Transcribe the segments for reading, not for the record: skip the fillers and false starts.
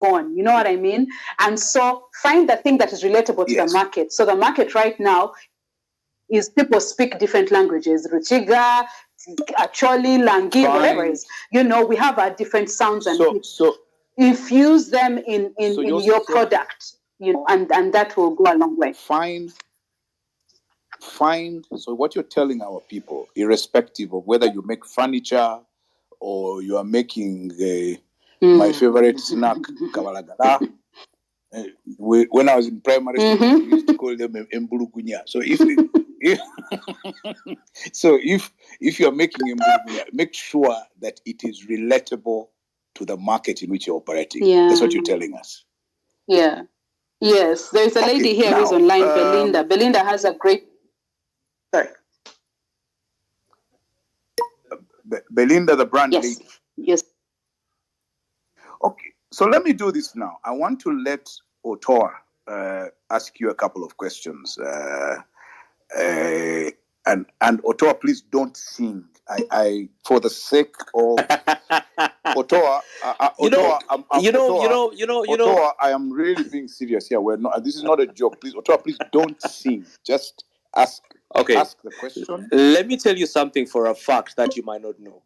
on, you know what I mean? And so find the thing that is relatable to the market. So the market right now is people speak different languages, Ruchiga, Acholi, Langi, whatever it is. You know, we have our different sounds and so infuse them in your product, you know, and that will go a long way. So what you're telling our people, irrespective of whether you make furniture or you are making my favorite snack, kabalagala. When I was in primary school, we used to call them embulugunya. So if you're making embulugunya, make sure that it is relatable to the market in which you're operating. Yeah. That's what you're telling us. Yeah. Yes. There's a lady here who's online, Belinda. Belinda has a great... Sorry. Belinda, the brand lady. Yes. Okay. So let me do this now. I want to let Otoa ask you a couple of questions. And Otoa, please don't sing. I for the sake of Otoa, Otoa, I am really being serious here. We're not. This is not a joke. Please, Otoa, please don't sing. Just ask. Okay. Ask the question. Let me tell you something for a fact that you might not know.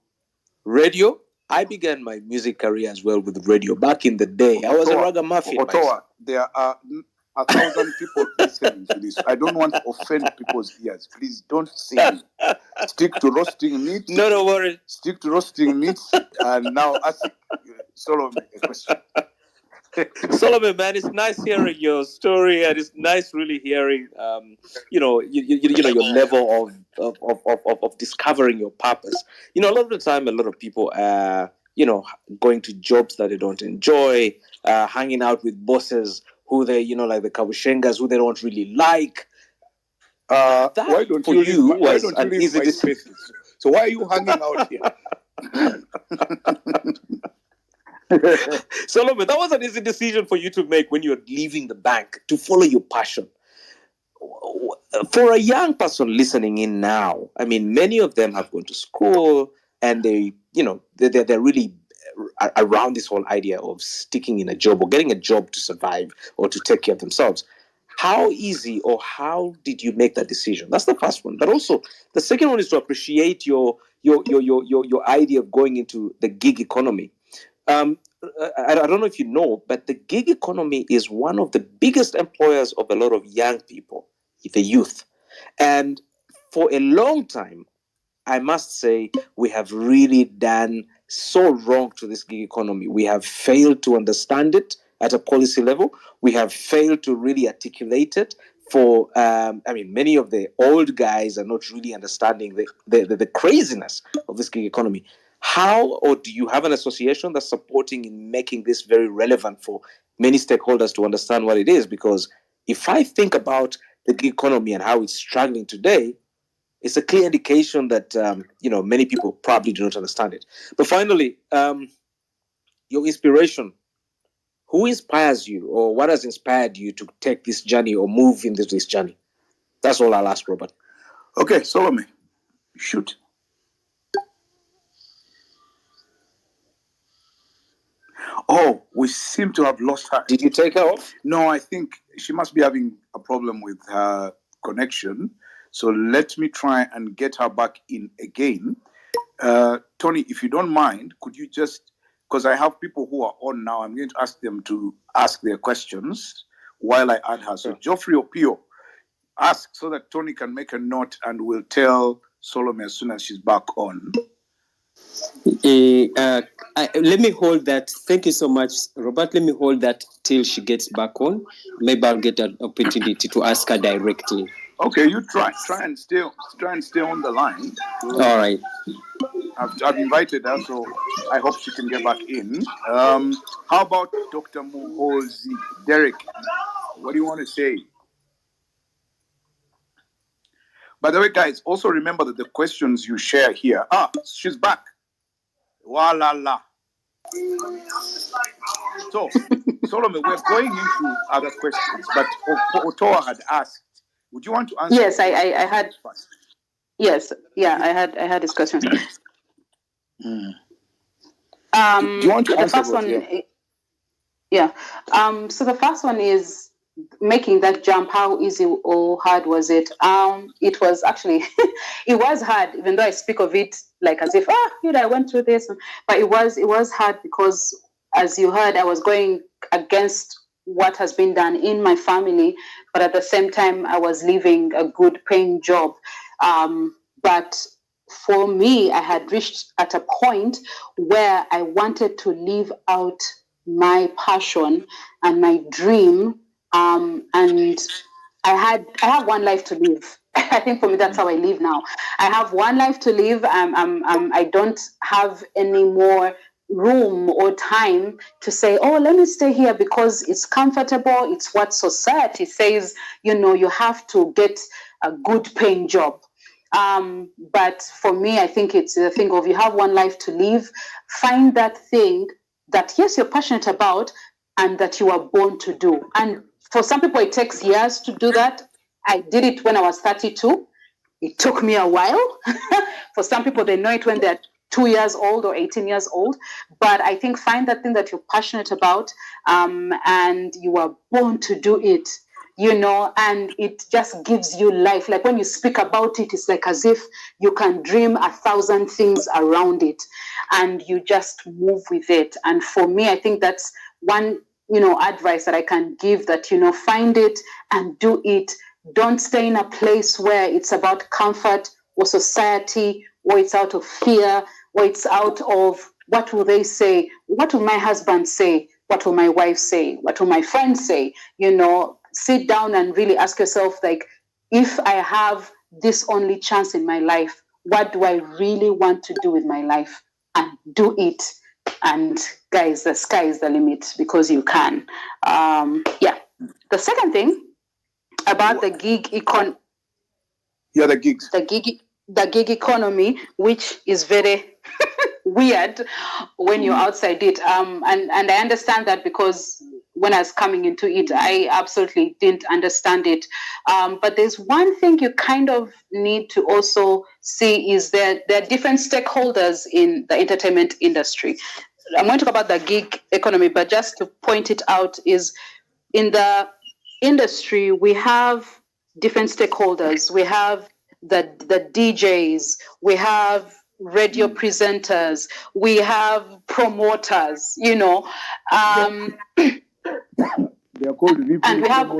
Radio. I began my music career as well with radio back in the day. I was a ragamuffin. Otoa, there are 1,000 people listening to this. I don't want to offend people's ears. Please don't sing. Stick to roasting meat. No, don't worry. Stick to roasting meat. And now ask Solome a question. Solomon, man, it's nice hearing your story, and it's nice really hearing, your level of discovering your purpose. You know, a lot of the time, a lot of people are, going to jobs that they don't enjoy, hanging out with bosses who they, like the Kabushengas, who they don't really like. Why don't you leave an easy decision? So why are you hanging out here? Solomon, that was an easy decision for you to make when you're leaving the bank to follow your passion. For a young person listening in now, I mean, many of them have gone to school and they're really around this whole idea of sticking in a job or getting a job to survive or to take care of themselves. How easy or how did you make that decision? That's the first one. But also, the second one is to appreciate your idea of going into the gig economy. I don't know if you know, but the gig economy is one of the biggest employers of a lot of young people, the youth. And for a long time, I must say, we have really done so wrong to this gig economy. We have failed to understand it at a policy level. We have failed to really articulate it. Many of the old guys are not really understanding the craziness of this gig economy. How, or do you have an association that's supporting in making this very relevant for many stakeholders to understand what it is? Because if I think about the gig economy and how it's struggling today, it's a clear indication that, many people probably do not understand it. But finally, your inspiration. Who inspires you, or what has inspired you to take this journey or move into this journey? That's all I'll ask, Robert. Okay, Solome, shoot. Oh, we seem to have lost her. Did you take her off? No, I think she must be having a problem with her connection. So let me try and get her back in again. Tony, if you don't mind, could you just, because I have people who are on now, I'm going to ask them to ask their questions while I add her. So Geoffrey Opio, ask so that Tony can make a note and we'll tell Solome as soon as she's back on. Let me hold that. Thank you so much, Robert. Let me hold that till she gets back on. Maybe I'll get an opportunity to ask her directly. Okay, you try and stay on the line. All right. I've invited her, so I hope she can get back in. How about Dr. Muhozi? Derek, what do you want to say? By the way, guys, also remember that the questions you share here. She's back. Voila la. So, Solome, we're going into other questions, but Otoa had asked, would you want to answer? Yes, I had. Yes, I had his questions. Do you want to answer? Okay. So the first one, I had discussions. Okay. Yes, I had his questions. Yeah. So the first one is making that jump. How easy or hard was it? It was actually, it was hard, even though I speak of it like as if, I went through this. But it was hard because, as you heard, I was going against what has been done in my family, but at the same time, I was leaving a good paying job. But for me, I had reached at a point where I wanted to live out my passion and my dream. And I have one life to live. I think for me, that's how I live now. I have one life to live. I don't have any more room or time to say, oh, let me stay here because it's comfortable. It's what society says, you have to get a good paying job. But for me, I think it's the thing of you have one life to live. Find that thing that, yes, you're passionate about and that you are born to do. And for some people, it takes years to do that. I did it when I was 32. It took me a while. For some people, they know it when they're 2 years old or 18 years old. But I think find that thing that you're passionate about, and you are born to do it. And it just gives you life. Like when you speak about it, it's like as if you can dream 1,000 things around it and you just move with it. And for me, I think that's one, advice that I can give, that, find it and do it. Don't stay in a place where it's about comfort or society, or it's out of fear, or it's out of what will they say? What will my husband say? What will my wife say? What will my friends say? Sit down and really ask yourself, like, if I have this only chance in my life, what do I really want to do with my life? And do it. And guys, the sky is the limit because you can. Yeah. The second thing about the gig econ. Yeah, the gigs. The gig economy, which is very weird when you're outside it. And I understand that because when I was coming into it, I absolutely didn't understand it. But there's one thing you kind of need to also see is that there are different stakeholders in the entertainment industry. I'm going to talk about the gig economy, but just to point it out is in the industry, we have different stakeholders. We have the DJs, we have radio presenters, we have promoters, They are called and we have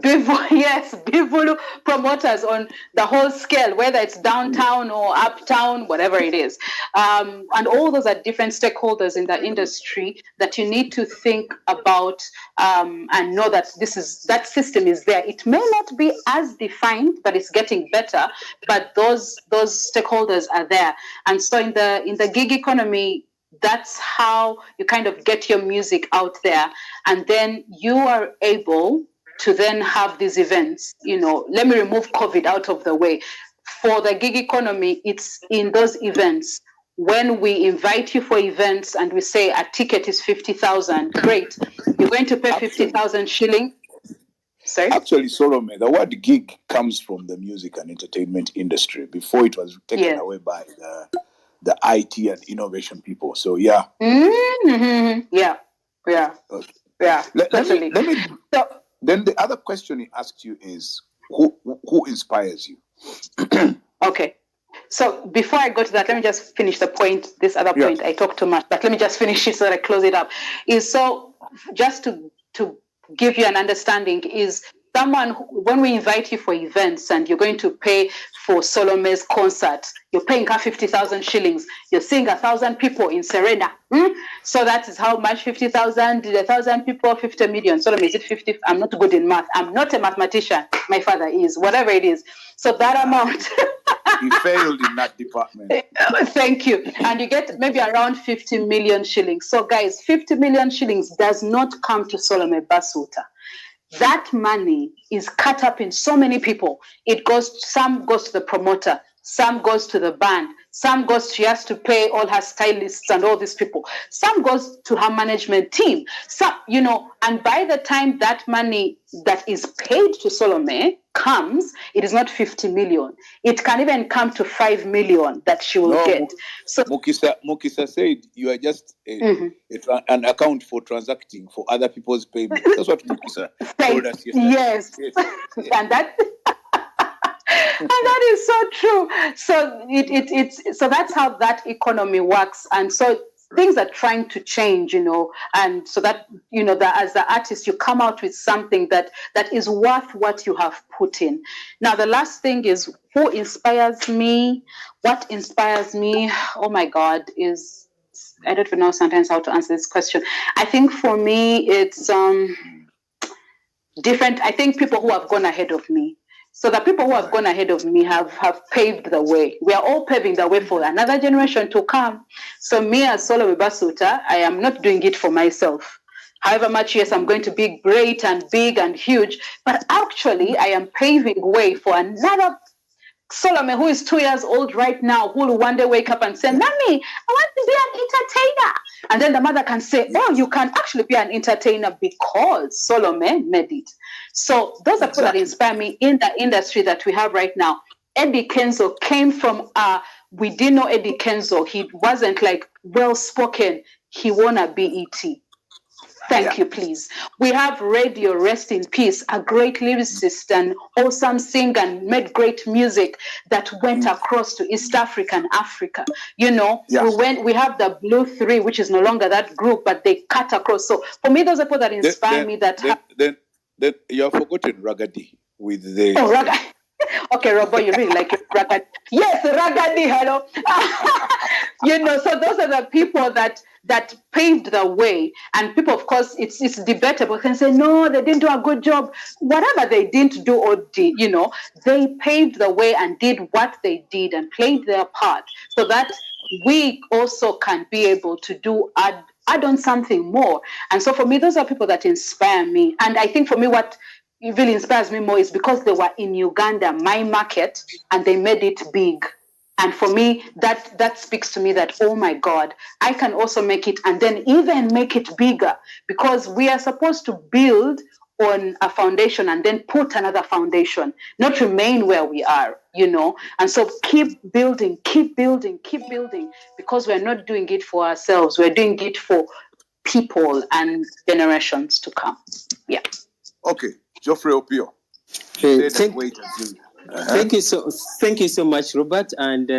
Bivulu promoters on the whole scale, whether it's downtown or uptown, whatever it is. And all those are different stakeholders in the industry that you need to think about, and know that that system is there. It may not be as defined, but it's getting better. But those stakeholders are there. And so in the gig economy, that's how you kind of get your music out there. And then you are able to then have these events. Let me remove COVID out of the way. For the gig economy, it's in those events. When we invite you for events and we say a ticket is 50,000, great. You're going to pay 50,000 shilling. Sorry? Actually, Solome, the word gig comes from the music and entertainment industry before it was taken away by the IT and innovation people. So, yeah. Mm-hmm. Yeah. Okay. Yeah. Let me then the other question he asked you is, who inspires you? Okay. So before I go to that, let me just finish the point. This other point, I talked too much, but let me just finish it so that I close it up. Just to give you an understanding, is someone when we invite you for events and you're going to pay for Solome's concert, you're paying her 50,000 shillings. You're seeing 1,000 people in Serena. So that is how much 50,000, 1,000 people, 50 million. Solome, is it 50? I'm not good in math. I'm not a mathematician. My father is, whatever it is. So that amount. He failed in that department. Thank you. And you get maybe around 50 million shillings. So guys, 50 million shillings does not come to Solome Basuuta. That money is cut up in so many people. Some goes to the promoter, some goes to the band, Some goes, she has to pay all her stylists and all these people. Some goes to her management team. Some, and by the time that money that is paid to Solome comes, it is not 50 million. It can even come to 5 million that she will get. So Mukisa said you are just an account for transacting for other people's payments. That's what Mukisa told us yesterday. Yes. And that and that is so true. So it's so that's how that economy works. And so things are trying to change, and so that, that as the artist, you come out with something that is worth what you have put in. Now, the last thing is, who inspires me? What inspires me? Oh my God, I don't even know sometimes how to answer this question. I think for me, it's different. I think people who have gone ahead of me. So the people who have gone ahead of me have paved the way. We are all paving the way for another generation to come. So me as solome basuuta, I am not doing it for myself. However much, yes, I'm going to be great and big and huge, but actually I am paving way for another Solome who is 2 years old right now, who will one day wake up and say, Mommy, I want to be an entertainer. And then the mother can say, oh, you can actually be an entertainer because Solome made it. So those are people that inspire me in the industry that we have right now. Eddie Kenzo came from, we didn't know Eddie Kenzo. He wasn't like well-spoken. He won a BET. Thank you, please. We have Radio, rest in peace, a great lyricist and awesome singer and made great music that went across to East Africa and Africa. We have the Blue 3, which is no longer that group, but they cut across. So for me, those are people that inspire me. Then you have forgotten Ragadi with the... Oh, Ragadi. Okay, Robo, you really like it, Ragadi. Yes, Ragadi, hello. So those are the people that paved the way. And people, of course, it's debatable. Can say, no, they didn't do a good job. Whatever they didn't do or did, they paved the way and did what they did and played their part so that we also can be able to add on something more. And so for me, those are people that inspire me. And I think for me, what really inspires me more is because they were in Uganda, my market, and they made it big. And for me, that speaks to me that, oh my God, I can also make it and then even make it bigger, because we are supposed to build on a foundation and then put another foundation, not remain where we are, And so keep building, because we're not doing it for ourselves. We're doing it for people and generations to come. Yeah. Okay. Geoffrey Opio. Thank you so much, Robert. And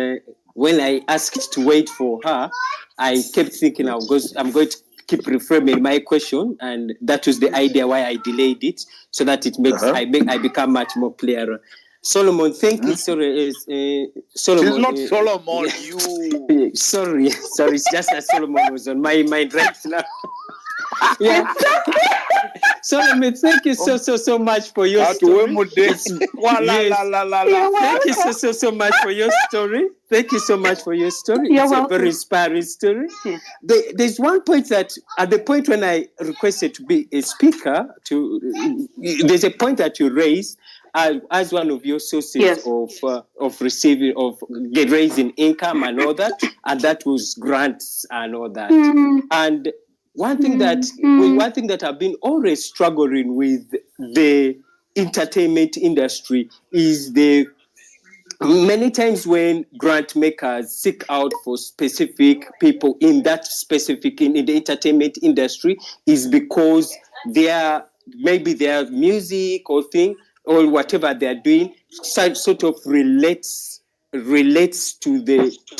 when I asked to wait for her, I kept thinking I'm going to keep reframing my question, and that was the idea why I delayed it, so that it makes I become much more clearer. Solomon, thank you. Sorry, Solomon. She's not Solomon. You. Sorry. It's just that Solomon was on my mind right now. Yeah. Solomon, thank you so much for your story. Yes. Thank you so much for your story. Thank you so much for your story. It's a very inspiring story. Yeah. There's one point that, at the point when I requested to be a speaker, there's a point that you raised as one of your sources of raising income and all that, and that was grants and all that. And one thing that I've been always struggling with the entertainment industry is many times when grant makers seek out for specific people in the entertainment industry is because their music or thing or whatever they're doing sort of relates to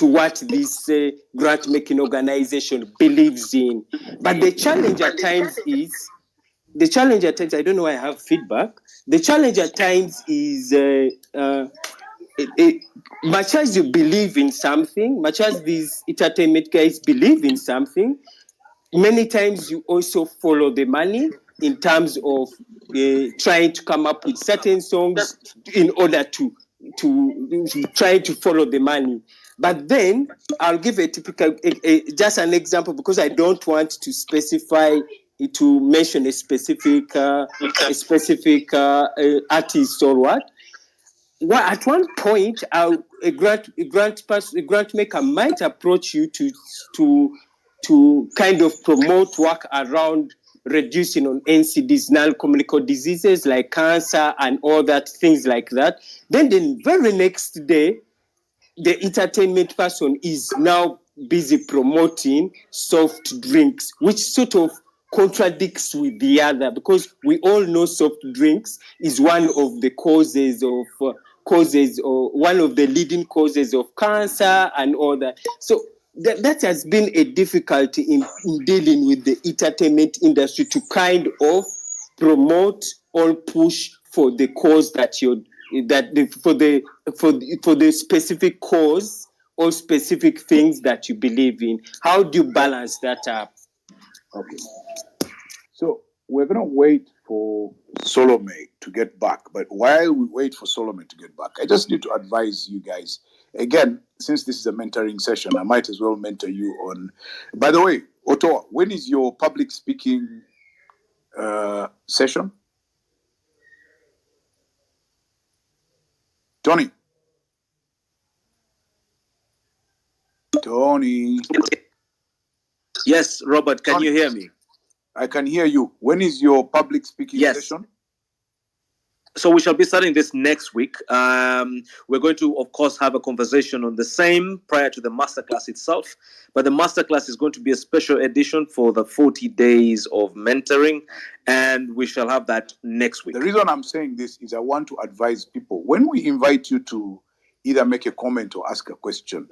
what this grant making organization believes in. But the challenge at times I don't know why I have feedback. The challenge at times is much as you believe in something, much as these entertainment guys believe in something, many times you also follow the money in terms of trying to come up with certain songs in order to try to follow the money. But then I'll give a typical, just an example, because I don't want to specify, to mention a specific artist or what. at one point, a grant maker might approach you to kind of promote work around reducing on NCDs, non-communicable diseases like cancer and all that, things like that. Then the very next day, the entertainment person is now busy promoting soft drinks, which sort of contradicts with the other, because we all know soft drinks is one of the causes or one of the leading causes of cancer and all that. So that has been a difficulty in dealing with the entertainment industry to kind of promote or push for the cause for the specific cause or specific things that you believe in. How do you balance that up? Okay. So we're going to wait for Solome to get back. But while we wait for Solome to get back, I just need to advise you guys. Again, since this is a mentoring session, I might as well mentor you on... By the way, Otoa, when is your public speaking session? Tony. Yes, Robert, can you hear me? I can hear you. When is your public speaking session? So we shall be starting this next week. We're going to, of course, have a conversation on the same prior to the masterclass itself. But the masterclass is going to be a special edition for the 40 days of mentoring. And we shall have that next week. The reason I'm saying this is I want to advise people. When we invite you to either make a comment or ask a question,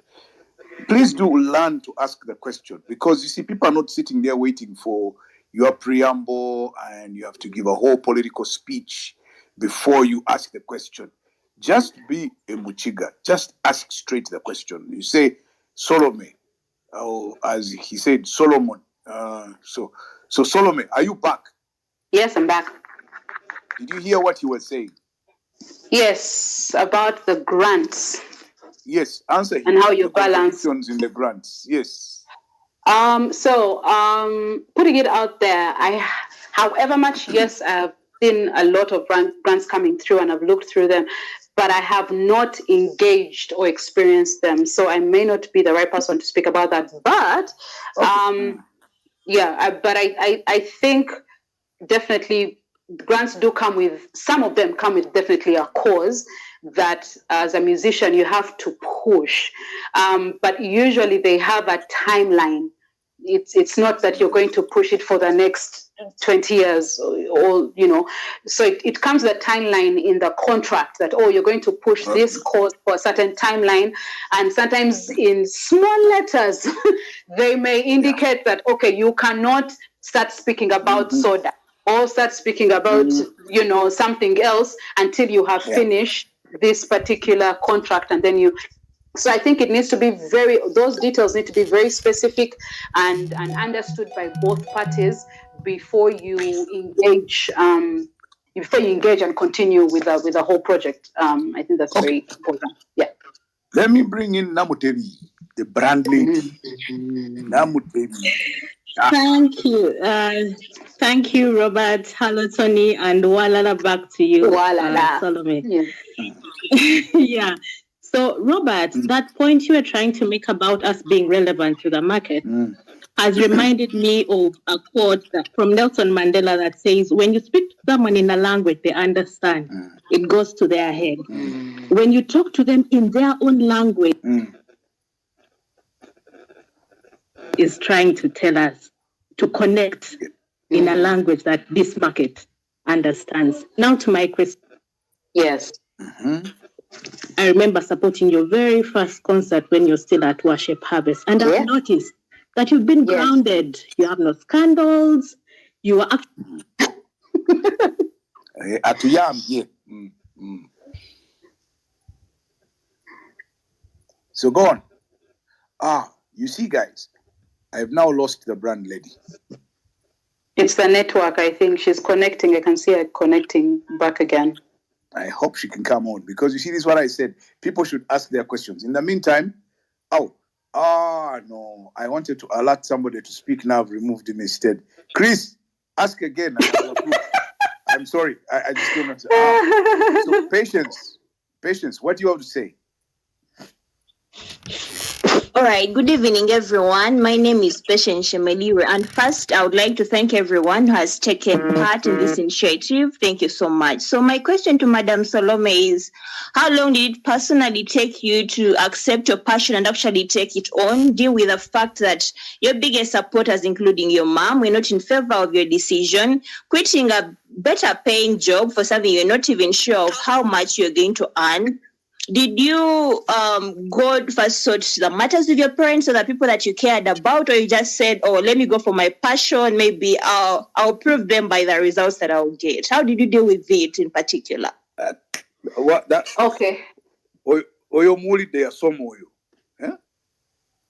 please do learn to ask the question. Because, you see, people are not sitting there waiting for your preamble and you have to give a whole political speech before you ask the question. Just be a Muchiga. Just ask straight the question. You say, Solome, or as he said, Solomon. So Solome, are you back? Yes, I'm back. Did you hear what he was saying? Yes, about the grants. Yes, answer him. And how you balance in the grants. Yes. So putting it out there, however much, yes, I've seen a lot of grants coming through and I've looked through them, but I have not engaged or experienced them. So I may not be the right person to speak about that. But I think definitely grants do come with, some of them come with definitely a cause that as a musician you have to push. But usually they have a timeline. It's not that you're going to push it for the next 20 years or so it comes with a timeline in the contract that, you're going to push this cause for a certain timeline, and sometimes in small letters they may indicate that, okay, you cannot start speaking about soda or start speaking about something else until you have finished this particular contract, and then so I think it needs to be those details need to be very specific and understood by both parties before you engage and continue with the whole project. I think that's very important. Yeah. Let me bring in Namutebi, the brand lady. Namutebi. Thank you, Robert. Hello, Tony, and Walala, back to you, Solome. Yeah. So, Robert, that point you were trying to make about us being relevant to the market has reminded me of a quote from Nelson Mandela that says, when you speak to someone in a language they understand, it goes to their head. When you talk to them in their own language, is trying to tell us to connect in a language that this market understands. Now to my question. Yes. I remember supporting your very first concert when you're still at Worship Harvest. And I've noticed that you've been grounded. You have no scandals. You are So go on. You see, guys, I've now lost the brand lady. It's the network, I think. She's connecting. I can see her connecting back again. I hope she can come on, because you see, this is what I said. People should ask their questions. In the meantime, no, I wanted to alert somebody to speak now. I've removed him instead. Chris, ask again. I'm sorry. I just don't know. So Patience, what do you have to say? All right. Good evening, everyone. My name is Patience Shemeliwe. And first, I would like to thank everyone who has taken part in this initiative. Thank you so much. So my question to Madam Solome is, how long did it personally take you to accept your passion and actually take it on, deal with the fact that your biggest supporters, including your mom, were not in favor of your decision, quitting a better paying job for something you're not even sure of how much you're going to earn? Did you go first sort the matters with your parents or the people that you cared about, or you just said, "Oh, let me go for my passion. Maybe I'll prove them by the results that I'll get"? How did you deal with it in particular? What that? Okay. Oyo muli de asomoyo.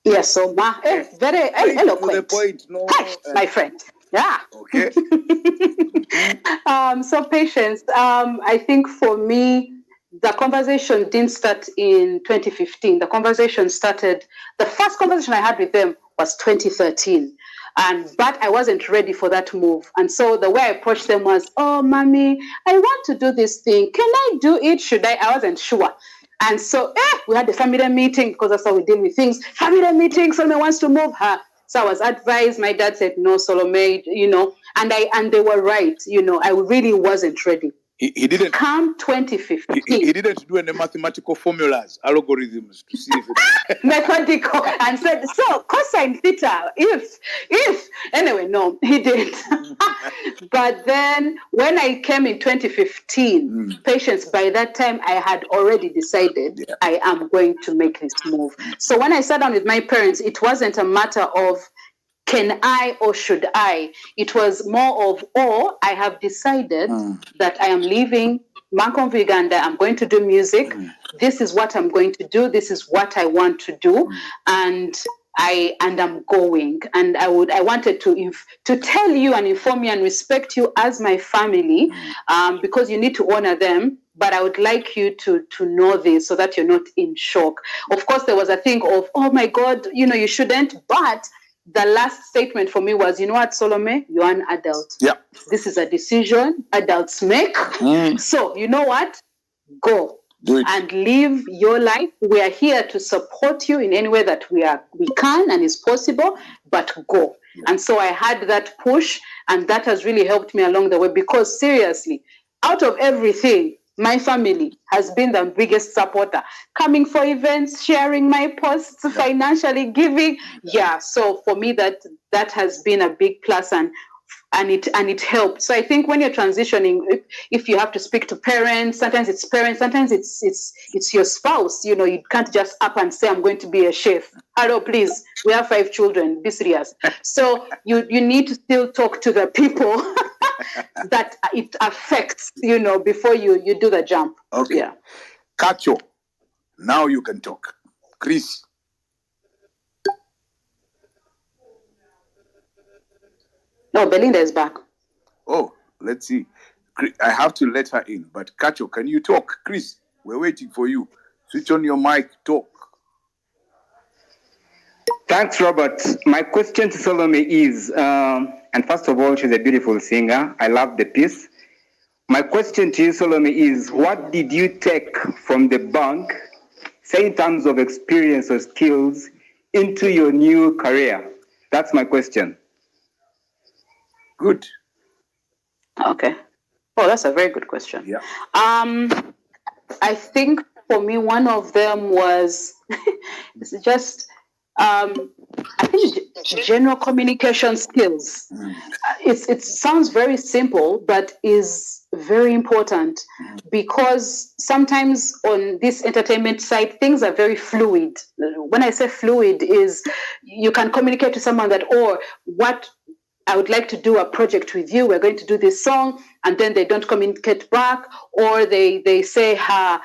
Yes, so very eloquent. To the point, no. My friend. Yeah. Okay. So Patience. I think for me, the conversation didn't start in 2015. The first conversation I had with them was 2013. But I wasn't ready for that move. And so the way I approached them was, "Oh, mommy, I want to do this thing. Can I do it? Should I?" I wasn't sure. And so we had a family meeting, because that's how we deal with things. Family meeting, Solome wants to move her. So I was advised. My dad said, "No, Solome, and they were right. I really wasn't ready. He didn't come 2015. He didn't do any mathematical formulas, algorithms to see if it methodical, and said, "So cosine theta, if anyway." No, he didn't. But then when I came in 2015, Patience, by that time I had already decided I am going to make this move. So when I sat down with my parents, it wasn't a matter of can I or should I? It was more of, I have decided that I am leaving Mankomvu, Uganda. I'm going to do music. This is what I'm going to do. This is what I want to do. And I'm going. And I wanted to tell you and inform you and respect you as my family, because you need to honor them. But I would like you to know this so that you're not in shock. Of course, there was a thing of, oh my God, you shouldn't. But the last statement for me was, you know what, Solome, you're an adult. Yeah. This is a decision adults make. So you know what? Go. Do it. And live your life. We are here to support you in any way that we can and is possible, but go. Yeah. And so I had that push, and that has really helped me along the way, because seriously, out of everything, my family has been the biggest supporter, coming for events, sharing my posts, financially giving. Yeah. So for me, that has been a big plus, and it helped. So I think when you're transitioning, if you have to speak to parents, sometimes it's parents, sometimes it's your spouse. You can't just up and say, "I'm going to be a chef." Hello, please. We have 5 children. Be serious. So you need to still talk to the people that it affects, before you do the jump. Okay. Yeah. Kacho, now you can talk. Chris. No, Belinda is back. Oh, let's see. I have to let her in. But Kacho, can you talk? Chris, we're waiting for you. Switch on your mic, talk. Thanks, Robert. My question to Solome is, and first of all, she's a beautiful singer. I love the piece. My question to you, Solome, is what did you take from the bank, say in terms of experience or skills, into your new career? That's my question. Good. Okay. Oh, that's a very good question. Yeah. I think for me, one of them was it's just I think general communication skills. It sounds very simple, but is very important, because sometimes on this entertainment side, things are very fluid. When I say fluid, is you can communicate to someone that, what I would like to do a project with you. We're going to do this song, and then they don't communicate back, or they say, I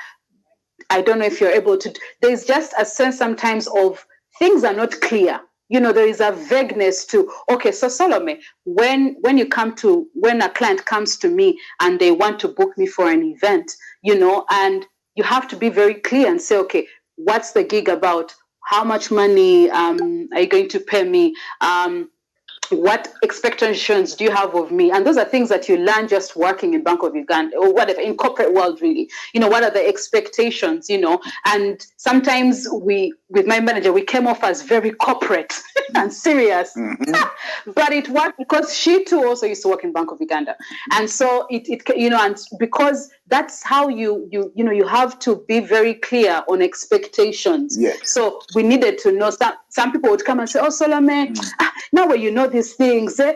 don't know if you're able to. There's just a sense sometimes of things are not clear. There is a vagueness to, okay, so Solome, when a client comes to me and they want to book me for an event, and you have to be very clear and say, okay, what's the gig about? How much money are you going to pay me? what expectations do you have of me? And those are things that you learn just working in Bank of Uganda or whatever, in corporate world, really. What are the expectations, And sometimes with my manager, we came off as very corporate and serious. Mm-hmm. But it worked because she too also used to work in Bank of Uganda. And so and because that's how you have to be very clear on expectations. Yes. So we needed to know. Some people would come and say, "Oh, Solome, now where you know these things, now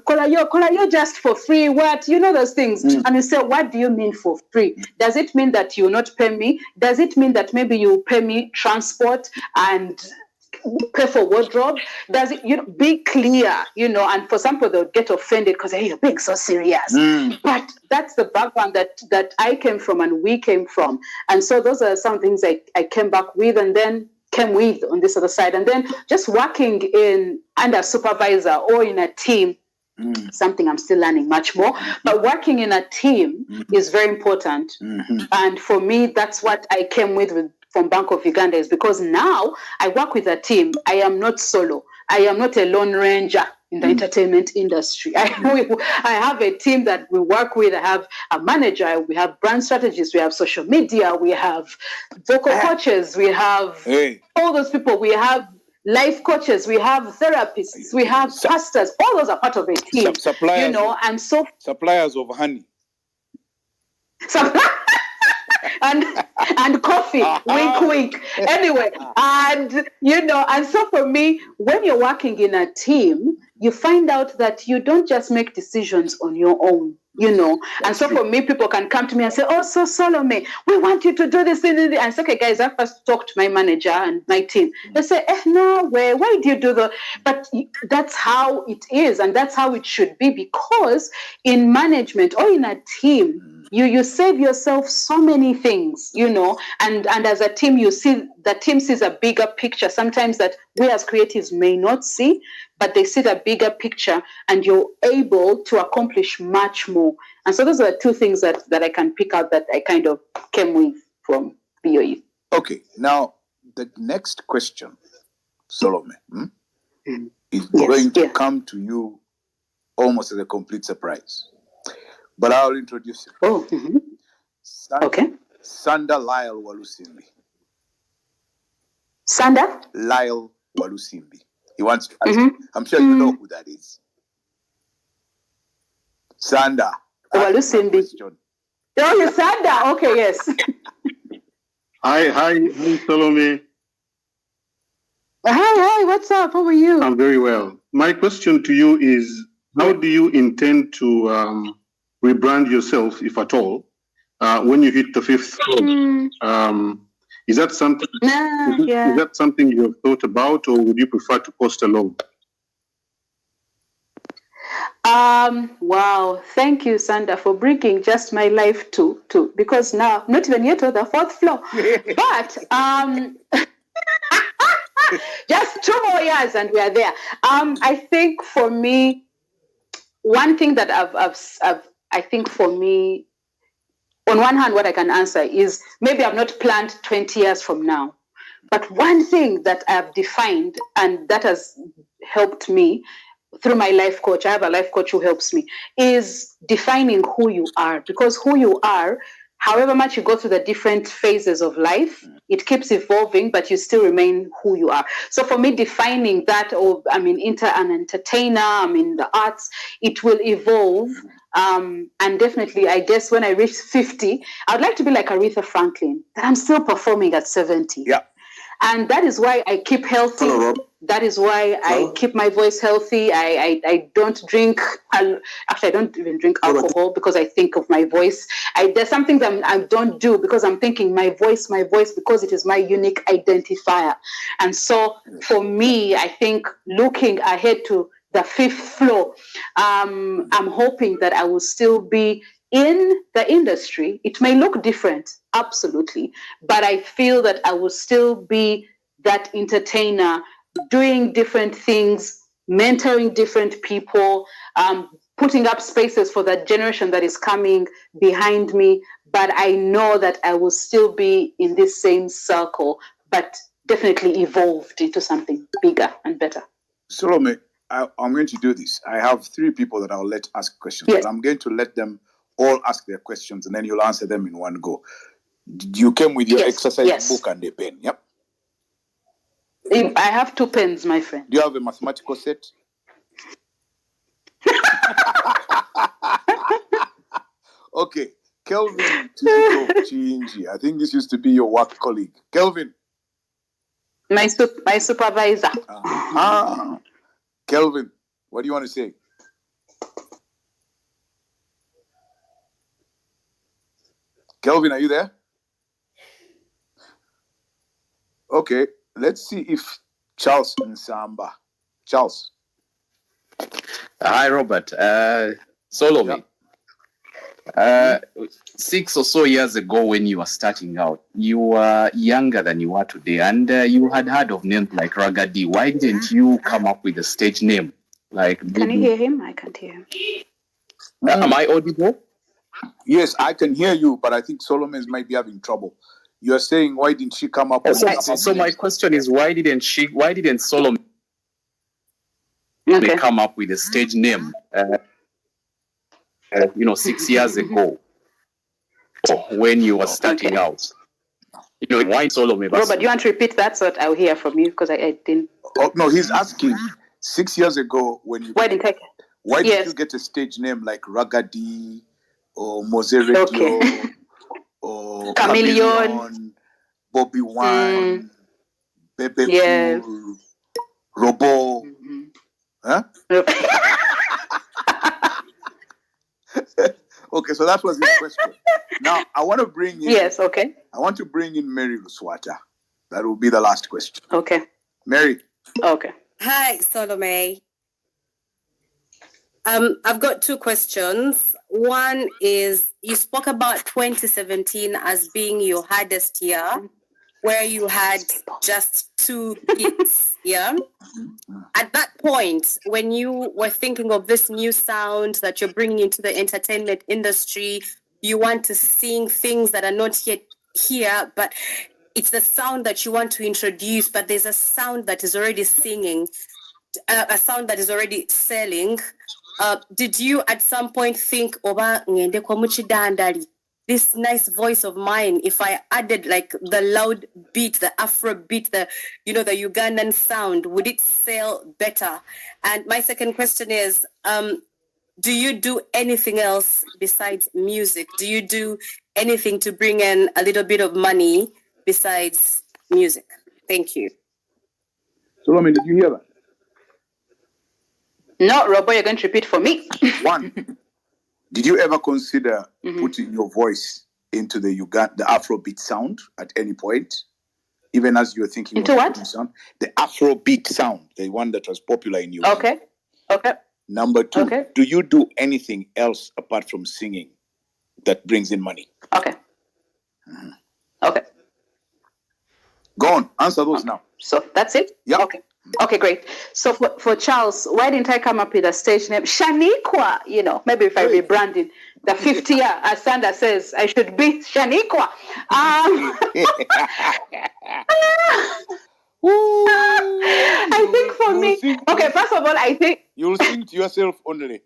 call you just for free. What those things?" And you say, "What do you mean for free? Does it mean that you will not pay me? Does it mean that maybe you pay me transport and pay for wardrobe? Does it be clear, and for some people they'll get offended because you're being so serious. But that's the background that I came from and we came from. And so those are some things I came back with and then came with on this other side. And then just working under a supervisor or in a team, something I'm still learning much more, but working in a team is very important. And for me, that's what I came with from Bank of Uganda, is because now I work with a team. I am not solo. I am not a lone ranger in the entertainment industry. I have a team that we work with. I have a manager. We have brand strategists. We have social media. We have vocal coaches. We have all those people. We have life coaches. We have therapists. We have pastors. All those are part of a team. Suppliers, and so suppliers of honey. And coffee, wink, wink. Anyway, and so for me, when you're working in a team, you find out that you don't just make decisions on your own, And so for me, people can come to me and say, "Oh, so Solome, we want you to do this thing." And I say, "Okay, guys, I first talk to my manager and my team." They say, "No way, why do you do that?" But that's how it is, and that's how it should be, because in management or in a team, you save yourself so many things, and as a team, the team sees a bigger picture, sometimes that we as creatives may not see, but they see the bigger picture and you're able to accomplish much more. And so those are the two things that I can pick out that I kind of came with from BOE. Okay, now the next question, Solome, is going to come to you almost as a complete surprise. But I'll introduce you. Oh, okay. Sanda Lyle Walusimbi. Sanda? Lyle Walusimbi. He wants to ask you. I'm sure you know who that is. Sanda. Walusimbi. Oh, you're Sanda. Okay, yes. Hi, Solome. Hi, what's up? How are you? I'm very well. My question to you is, how do you intend to rebrand yourself, if at all, when you hit the 5th floor? Is that something? Is that something you have thought about, or would you prefer to coast along? Wow, thank you, Sanda, for bringing just my life to because now not even yet on the 4th floor, but just 2 more years and we are there. I think for me, one thing that I think for me, on one hand, what I can answer is maybe I've not planned 20 years from now. But one thing that I've defined and that has helped me through my life coach, I have a life coach who helps me, is defining who you are. Because who you are, however much you go through the different phases of life, it keeps evolving, but you still remain who you are. So for me, defining that, an entertainer, the arts, it will evolve. And definitely, I guess when I reach 50, I'd like to be like Aretha Franklin, that I'm still performing at 70. Yeah. And that is why I keep healthy. That is why I keep my voice healthy. I don't drink. Actually, I don't even drink alcohol because I think of my voice. There's something that I don't do because I'm thinking my voice, because it is my unique identifier. And so for me, I think looking ahead to the 5th floor, I'm hoping that I will still be in the industry. It may look different, absolutely, but I feel that I will still be that entertainer, doing different things, mentoring different people, putting up spaces for that generation that is coming behind me. But I know that I will still be in this same circle, but definitely evolved into something bigger and better. Solome, I'm going to do this. I have 3 people that I'll let ask questions, Yes. but I'm going to let them all ask their questions, and then you'll answer them in one go. You came with your exercise book and a pen, yep? I have 2 pens, my friend. Do you have a mathematical set? Okay, Kelvin Chinji. I think this used to be your work colleague. Kelvin. My supervisor. Kelvin, what do you want to say? Kelvin, are you there? Okay, let's see if Charles Nsamba. Charles. Hi, Robert. Solome. 6 or so years ago when you were starting out, you were younger than you are today, and you had heard of names like Ragadi. Why didn't you come up with a stage name? Can you hear him? I can't hear him. Am I audible? Yes, I can hear you, but I think Solomon might be having trouble. You're saying, why didn't she come up with So my question is, why didn't Solomon come up with a stage name? 6 years ago, when you were starting out. Why Solome? Robert, you want to repeat that so that I'll hear from you, because I didn't. Oh no, he's asking 6 years ago why did you get a stage name like Ragadi or Moseredio or Chameleon, Bobby Wine, Bebe Cool, Robo? Huh? Okay, so that was his question. Now I want to bring in. Yes. Okay. I want to bring in Mary Luswata. That will be the last question. Okay. Mary. Okay. Hi, Solome. I've got 2 questions. One is, you spoke about 2017 as being your hardest year, where you had just 2 hits. Yeah. At that point, when you were thinking of this new sound that you're bringing into the entertainment industry, you want to sing things that are not yet here, but it's the sound that you want to introduce, but there's a sound that is already singing, a sound that is already selling. Did you at some point think, this nice voice of mine, if I added like the loud beat, the Afro beat, the Ugandan sound, would it sell better? And my second question is, do you do anything else besides music? Do you do anything to bring in a little bit of money besides music? Thank you. Solomon, did you hear that? No, Robo, you're going to repeat for me. 1, did you ever consider putting your voice into the Afrobeat sound at any point? Even as you were thinking into what? Sound? The Afrobeat sound, the one that was popular in Uganda. Okay. Number 2, do you do anything else apart from singing that brings in money? Okay. Okay. Go on, answer those now. So that's it? Yeah. Okay, great. So for Charles, why didn't I come up with a stage name? Shaniqua, maybe if I rebranded the 5th year, as Sandra says, I should be Shaniqua. I think for me, first of all, I think you'll sing to yourself only.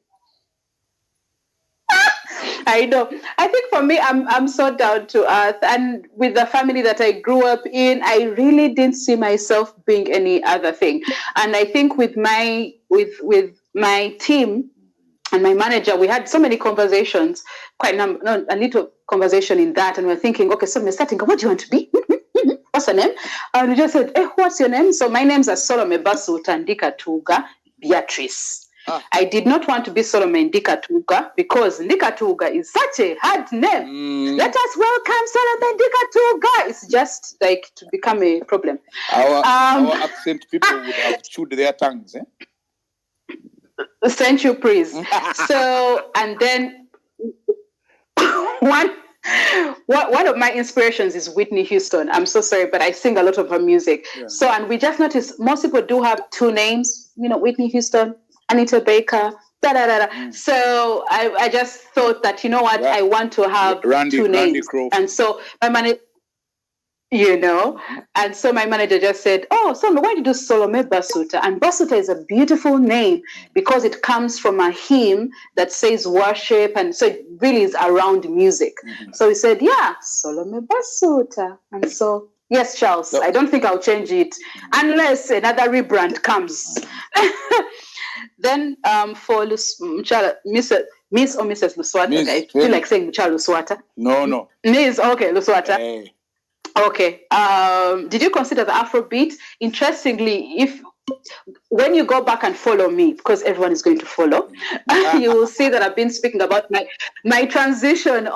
I know. I think for me, I'm so down to earth, and with the family that I grew up in, I really didn't see myself being any other thing. And I think with my team and my manager, we had so many conversations, a little conversation in that, and we're thinking, okay, so we're starting. What do you want to be? What's your name? And we just said, what's your name? So my name's Solome Basuuta Ndikatuga Beatrice. I did not want to be Solome Ndikatuga because Ndikatuga is such a hard name. Let us welcome Solome Ndikatuga. It's just like to become a problem. Our accent people would have chewed their tongues. Thank you, please. So, and then one of my inspirations is Whitney Houston. I'm so sorry, but I sing a lot of her music. Yeah. So, and we just noticed most people do have 2 names, Whitney Houston, Anita Baker, So I just thought that, I want to have 2 names. And so my manager, And so my manager just said, "Oh, Solome, why don't you do solome basuuta?" And basuuta is a beautiful name because it comes from a hymn that says worship, and so it really is around music. So we said, "Yeah, solome basuuta." And so, yes, Charles, I don't think I'll change it unless another rebrand comes. Then for Miss or Mrs. Luswata, I feel like saying Muchala Luswata. No. Miss, okay, Luswata. Hey. Okay. Did you consider the Afrobeat? Interestingly, when you go back and follow me, because everyone is going to follow, you will see that I've been speaking about my transition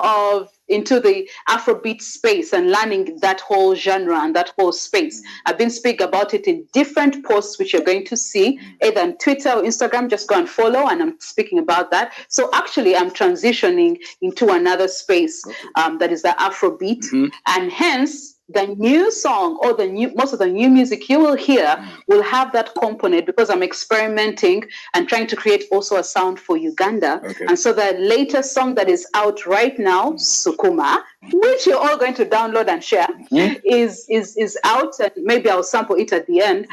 into the Afrobeat space and learning that whole genre and that whole space. I've been speaking about it in different posts, which you're going to see either on Twitter or Instagram. Just go and follow, and I'm speaking about that. So actually, I'm transitioning into another space that is the Afrobeat, and hence the new song or most of the new music you will hear will have that component because I'm experimenting and trying to create also a sound for Uganda. And so the latest song that is out right now, Sukuma, which you're all going to download and share, is out, and maybe I'll sample it at the end,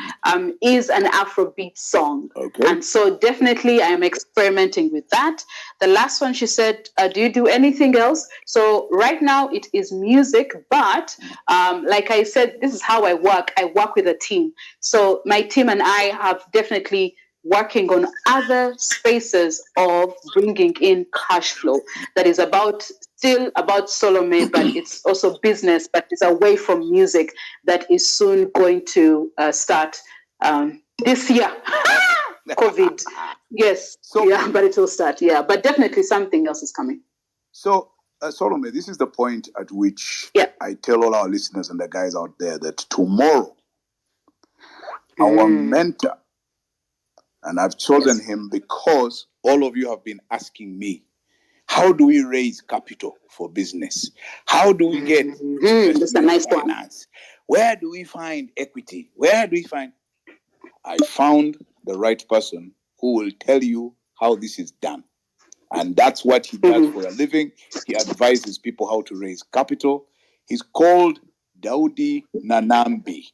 is an Afrobeat song. And so definitely I am experimenting with that. The last one, she said, do you do anything else? So right now it is music, but like I said, this is how I work. I work with a team. So my team and I have definitely working on other spaces of bringing in cash flow that is still about Solome, but it's also business, but it's away from music that is soon going to start this year. COVID. Yes. But it will start. Yeah, but definitely something else is coming. So, Solome, this is the point at which I tell all our listeners and the guys out there that tomorrow, our mentor, and I've chosen him because all of you have been asking me, how do we raise capital for business? How do we get that's a nice finance? Where do we find equity? Where do we find... I found the right person who will tell you how this is done. And that's what he does for a living. He advises people how to raise capital. He's called Daudi Nanambi.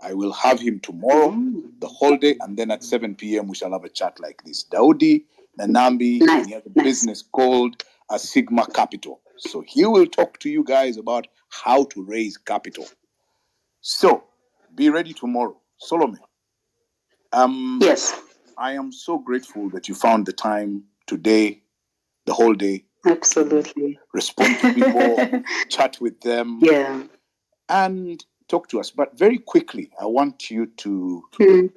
I will have him tomorrow, the whole day, and then at 7 p.m. we shall have a chat like this. Daudi Nanambi, and he has a business called a Sigma Capital. So he will talk to you guys about how to raise capital. So be ready tomorrow. Solome. Yes. I am so grateful that you found the time today, the whole day. Absolutely. Respond to people, chat with them. Yeah. And talk to us. But very quickly, I want you to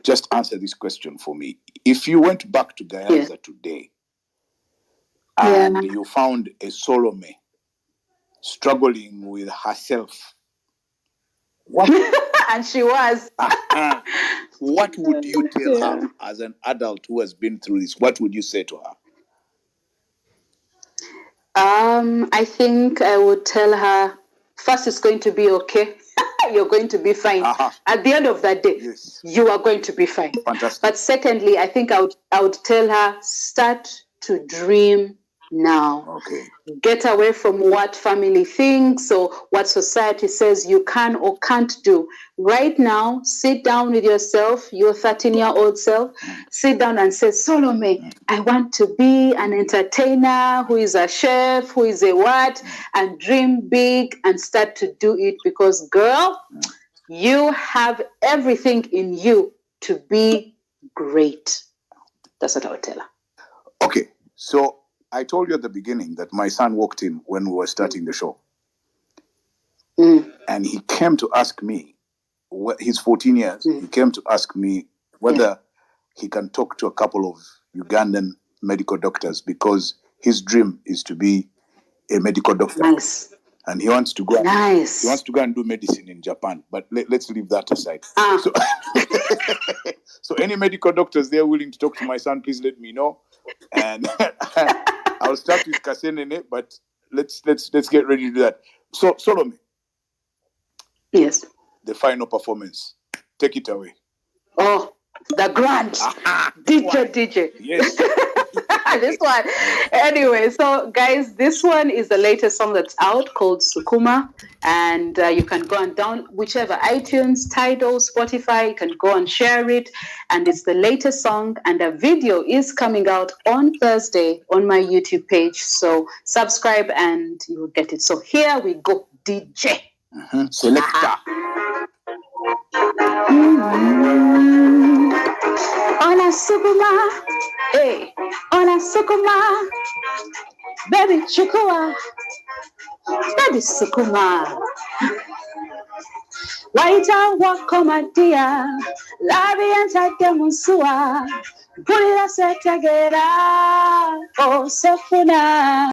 just answer this question for me. If you went back to Gayaza today and you found a Solome struggling with herself, and she was. What would you tell her as an adult who has been through this? What would you say to her? I think I would tell her, first, it's going to be okay. You're going to be fine. At the end of that day, you are going to be fine. Fantastic. But secondly, I think I would tell her, start to dream now. Okay. Get away from what family thinks or what society says you can or can't do. Right now, sit down with yourself, your 13-year-old self. Sit down and say, Solome, I want to be an entertainer who is a chef, who is a what, and dream big and start to do it because, girl, you have everything in you to be great. That's what I would tell her. Okay, so I told you at the beginning that my son walked in when we were starting the show. And he came to ask me, he's 14 years, he came to ask me whether he can talk to a couple of Ugandan medical doctors because his dream is to be a medical doctor. Nice. And he wants to go and do medicine in Japan. But let's leave that aside. So any medical doctors there willing to talk to my son, please let me know. And I'll start with Kasenene, but let's get ready to do that. So Solome. Yes. The final performance. Take it away. Oh, the grand DJ. Yes. This one. Anyway, so guys, this one is the latest song that's out called Sukuma. And you can go and down whichever iTunes, Tidal, Spotify, you can go and share it. And it's the latest song. And a video is coming out on Thursday on my YouTube page. So subscribe and you will get it. So here we go, DJ. Selector. Ona Sukuma, hey, Ona Sukuma, baby Chukua, baby Sukuma. Waita wako matia, labi antake musua, pulira setagera, oh sefuna.